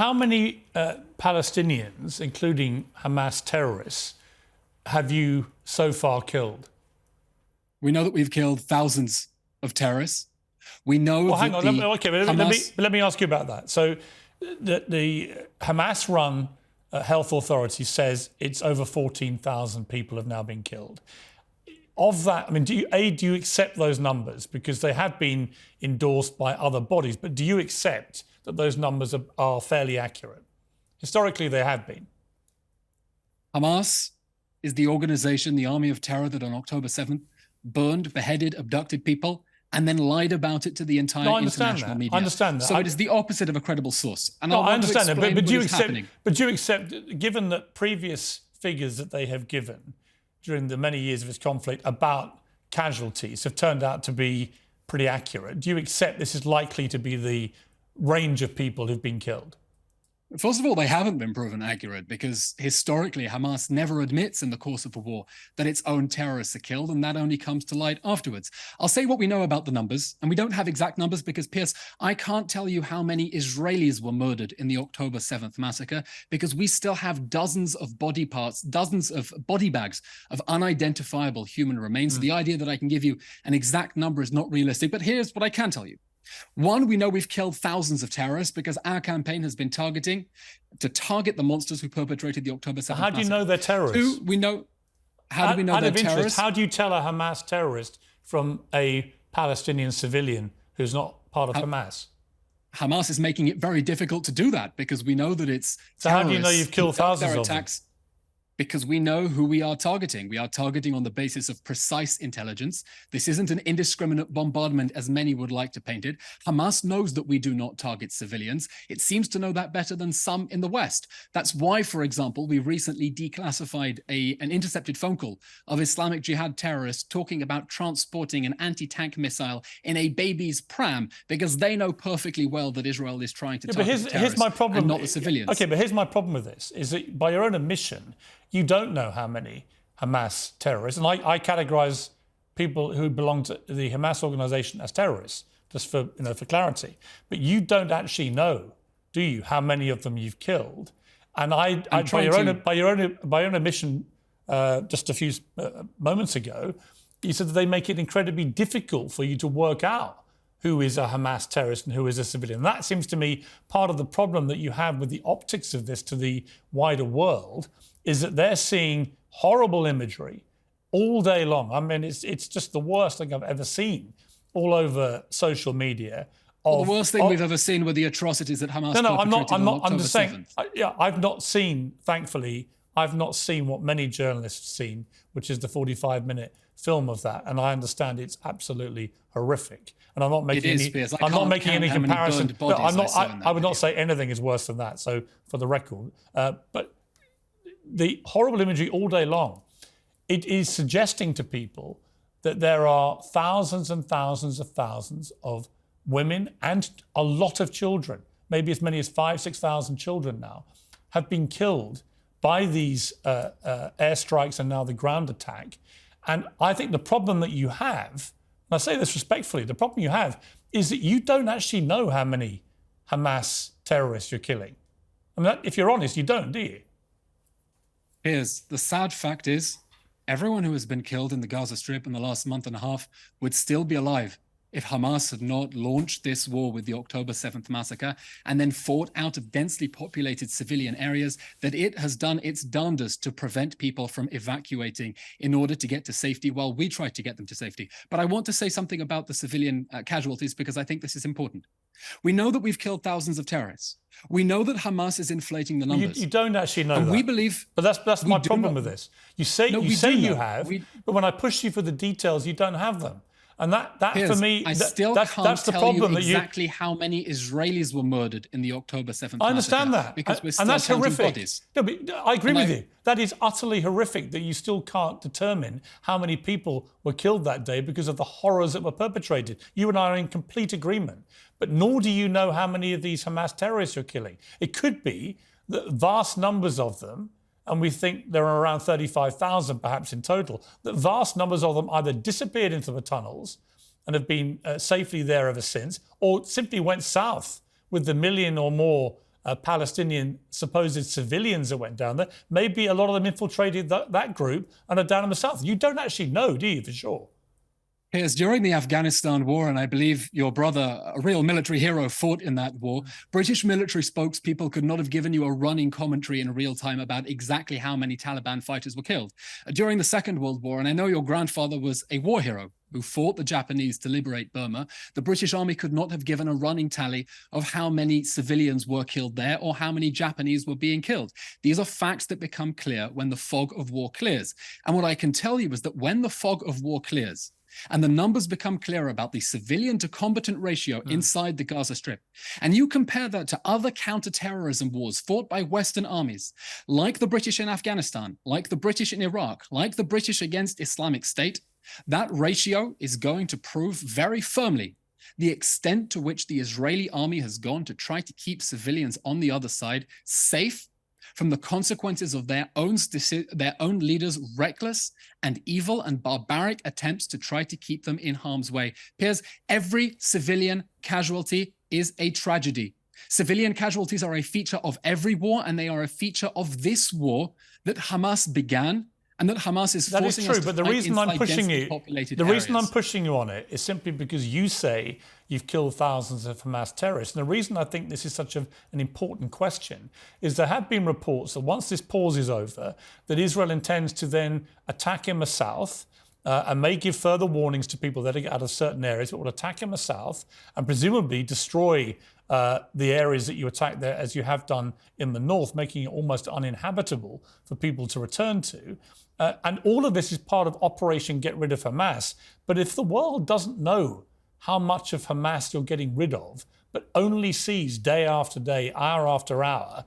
how many Palestinians, including Hamas terrorists, have you so far killed? We know that we've killed thousands of terrorists. We know well, hang on. Let me ask you about that. So the Hamas-run health authority says it's over 14,000 people have now been killed. Of that, I mean, do you accept those numbers? Because they have been endorsed by other bodies, but do you accept that those numbers are fairly accurate? Historically, they have been. Hamas is the organization, the army of terror that on October 7th burned, beheaded, abducted people, and then lied about it to the entire international media. I understand that. So it is the opposite of a credible source. And I understand that, but do you accept, given that previous figures that they have given during the many years of this conflict about casualties have turned out to be pretty accurate, do you accept this is likely to be the range of people who've been killed? First of all, they haven't been proven accurate because historically Hamas never admits in the course of a war that its own terrorists are killed, and that only comes to light afterwards. I'll say what we know about the numbers, and we don't have exact numbers because, Piers, I can't tell you how many Israelis were murdered in the October 7th massacre because we still have dozens of body parts, dozens of body bags of unidentifiable human remains. So the idea that I can give you an exact number is not realistic, but here's what I can tell you. One, we know we've killed thousands of terrorists because our campaign has been targeting the monsters who perpetrated the October 7th massacre. How do you know they're terrorists? Two, we know... How do we know they're terrorists? How do you tell a Hamas terrorist from a Palestinian civilian who's not part of Hamas? Hamas is making it very difficult to do that because we know that it's So how do you know you've killed thousands of them? Because we know who we are targeting. We are targeting on the basis of precise intelligence. This isn't an indiscriminate bombardment as many would like to paint it. Hamas knows that we do not target civilians. It seems to know that better than some in the West. That's why, for example, we recently declassified an intercepted phone call of Islamic Jihad terrorists talking about transporting an anti-tank missile in a baby's pram because they know perfectly well that Israel is trying to target the terrorists and not the civilians. Okay, but here's my problem with this, is that by your own admission, you don't know how many Hamas terrorists, and I categorise people who belong to the Hamas organisation as terrorists, just for clarity. But you don't actually know, do you, how many of them you've killed? And by your own admission, just a few moments ago, you said that they make it incredibly difficult for you to work out who is a Hamas terrorist and who is a civilian. And that seems to me part of the problem that you have with the optics of this to the wider world, is that they're seeing horrible imagery all day long. I mean, it's just the worst thing I've ever seen all over social media. The worst thing we've ever seen were the atrocities that Hamas perpetrated on October 7th. I'm just saying, I've not seen, thankfully, I've not seen what many journalists have seen, which is the 45-minute film of that, and I understand it's absolutely horrific. And I'm not making any comparison. I would not say anything is worse than that. So, for the record, but the horrible imagery all day long, it is suggesting to people that there are thousands and thousands of women and a lot of children, maybe as many as 5,000 to 6,000 children now, have been killed by these airstrikes and now the ground attack. And I think the problem that you have, and I say this respectfully, the problem you have is that you don't actually know how many Hamas terrorists you're killing. I mean, if you're honest, you don't, do you? Here's the sad fact is, everyone who has been killed in the Gaza Strip in the last month and a half would still be alive if Hamas had not launched this war with the October 7th massacre and then fought out of densely populated civilian areas that it has done its darndest to prevent people from evacuating in order to get to safety while we try to get them to safety. But I want to say something about the civilian casualties because I think this is important. We know that we've killed thousands of terrorists. We know that Hamas is inflating the numbers. You don't actually know and that. we believe... But that's my problem with this. You say you have, but when I push you for the details, you don't have them. And that Piers, for me, I still that's the problem. Exactly how many Israelis were murdered in the October 7th massacre. I understand that. Because we're still and that's counting horrific. Bodies. No, but I agree with you. That is utterly horrific that you still can't determine how many people were killed that day because of the horrors that were perpetrated. You and I are in complete agreement. But nor do you know how many of these Hamas terrorists you're killing. It could be that vast numbers of them, and we think there are around 35,000 perhaps in total, that vast numbers of them either disappeared into the tunnels and have been safely there ever since, or simply went south with the million or more Palestinian supposed civilians that went down there. Maybe a lot of them infiltrated that group and are down in the south. You don't actually know, do you, for sure? Yes, during the Afghanistan war, and I believe your brother, a real military hero, fought in that war, British military spokespeople could not have given you a running commentary in real time about exactly how many Taliban fighters were killed. During the Second World War, and I know your grandfather was a war hero who fought the Japanese to liberate Burma, the British Army could not have given a running tally of how many civilians were killed there or how many Japanese were being killed. These are facts that become clear when the fog of war clears. And what I can tell you is that when the fog of war clears, and the numbers become clear about the civilian to combatant ratio inside the Gaza Strip, and you compare that to other counterterrorism wars fought by Western armies, like the British in Afghanistan, like the British in Iraq, like the British against Islamic State, that ratio is going to prove very firmly the extent to which the Israeli army has gone to try to keep civilians on the other side safe from the consequences of their own leaders' reckless and evil and barbaric attempts to try to keep them in harm's way. Piers, every civilian casualty is a tragedy. Civilian casualties are a feature of every war, and they are a feature of this war that Hamas began and that Hamas is forcing us to but the reason I'm pushing you, reason I'm pushing you on it is simply because you say you've killed thousands of Hamas terrorists. And the reason I think this is such an important question is there have been reports that once this pause is over, that Israel intends to then attack in the south and may give further warnings to people that are out of certain areas, but will attack in the south and presumably destroy the areas that you attack there, as you have done in the north, making it almost uninhabitable for people to return to. And all of this is part of Operation Get Rid of Hamas. But if the world doesn't know how much of Hamas you're getting rid of, but only sees day after day, hour after hour,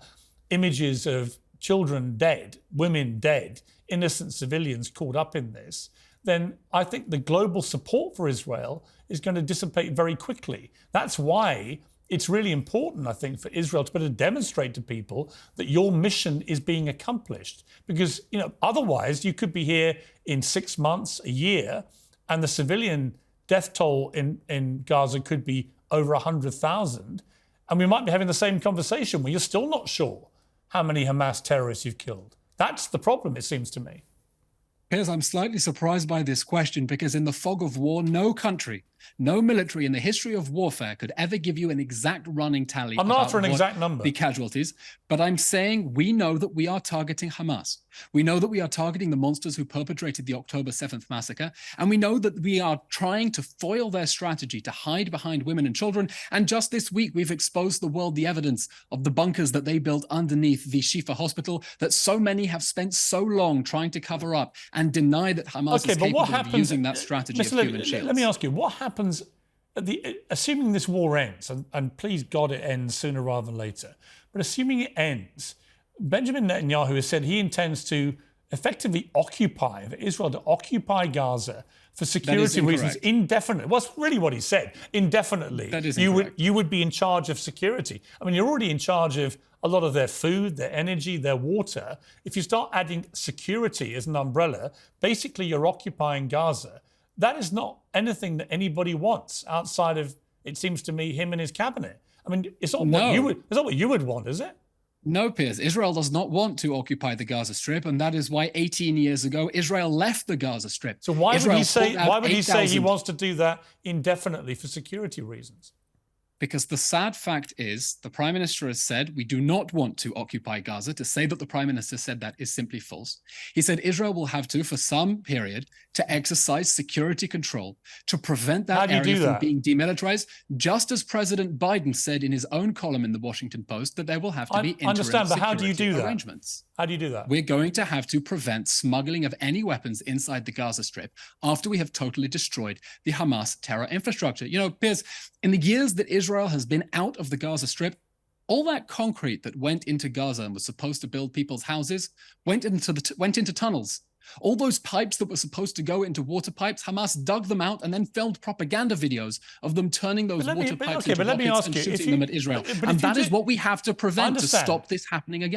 images of children dead, women dead, innocent civilians caught up in this, then I think the global support for Israel is going to dissipate very quickly. That's why it's really important, I think, for Israel to be able to demonstrate to people that your mission is being accomplished. Because, otherwise you could be here in 6 months, a year, and the civilian death toll in Gaza could be over 100,000. And we might be having the same conversation where you're still not sure how many Hamas terrorists you've killed. That's the problem, it seems to me. Piers, I'm slightly surprised by this question because in the fog of war, no country, no military in the history of warfare could ever give you an exact running tally. I'm not after an exact number. The casualties, but I'm saying we know that we are targeting Hamas. We know that we are targeting the monsters who perpetrated the October 7th massacre, and we know that we are trying to foil their strategy to hide behind women and children. And just this week, we've exposed the world the evidence of the bunkers that they built underneath the Shifa hospital that so many have spent so long trying to cover up and deny that Hamas is capable of using that strategy of human shields. Let me ask you, what happens, assuming this war ends, and please God it ends sooner rather than later, but assuming it ends, Benjamin Netanyahu has said he intends to effectively occupy, for Israel to occupy Gaza for security reasons indefinitely. Well, that's really what he said, indefinitely. That is you would be in charge of security. I mean, you're already in charge of a lot of their food, their energy, their water. If you start adding security as an umbrella, basically you're occupying Gaza. That is not anything that anybody wants outside of, it seems to me, him and his cabinet. I mean, it's not what you would want, is it? No, Piers. Israel does not want to occupy the Gaza Strip, and that is why 18 years ago Israel left the Gaza Strip. So why would he say he wants to do that indefinitely for security reasons? Because the sad fact is, the Prime Minister has said, we do not want to occupy Gaza. To say that the Prime Minister said that is simply false. He said Israel will have to, for some period, to exercise security control to prevent that area from being demilitarized, just as President Biden said in his own column in the Washington Post that there will have to be interim security arrangements. How do you do that? We're going to have to prevent smuggling of any weapons inside the Gaza Strip after we have totally destroyed the Hamas terror infrastructure. Piers, in the years that Israel has been out of the Gaza Strip, all that concrete that went into Gaza and was supposed to build people's houses went into tunnels. All those pipes that were supposed to go into water pipes, Hamas dug them out and then filmed propaganda videos of them turning those water pipes into rockets and shooting them at Israel. And that is what we have to prevent to stop this happening again.